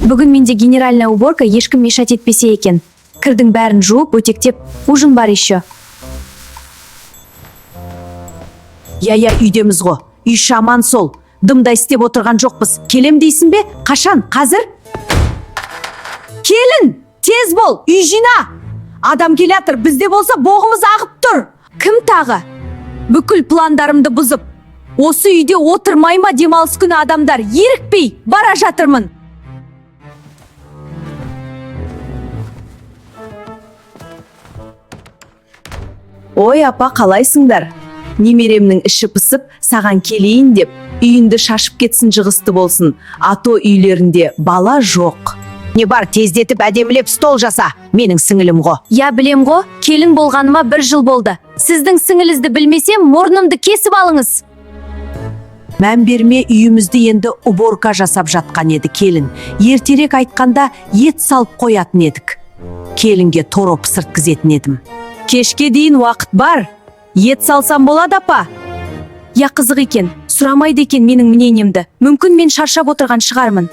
Бүгін менде генеральная уборка, ешкім мешать етпесе екен. Кірдің бәрін жуып, өтектеп, ужин бар еще. Я үйдеміз ғо. Үй шаман сол. Дымда істеп отырған жоқпыз. Келем дейсің бе? Қашан? Қазір? Келін! Тез бол! Үй жина! Адам келятыр, бізде болса боғымыз ағып тұр. Кім тағы? Бүкіл пландарымды бұзып. Осы үйде отырмай ма демалыс күні адамдар? Ерікпей бара жатырмын. Ой, апа, қалайсыңдар? Немеремнің іші пысып, саған келейін деп, үйінді шашып кетсін, жығысты болсын. Ато үйлерінде бала жоқ. Не бар, тездетіп әдемілеп стол жаса, менің сіңілім ғо. Я білем ғо, келін болғаныма 1 жыл болды. Сіздің сіңілізді білмесем, мұрнымды кесіп алыңыз. Мән берме, үйімізді енді уборка жасап жатқан еді келін. Ертерек айтқанда ет салып қоятын едік. Келінге тороп сырткізетін едім. Кешке дейін уақыт бар. Ет салсам болады, апа? Я қызық екен, сұрамайды екен менің мнениемді. Мүмкін мен шаршап отырған шығармын.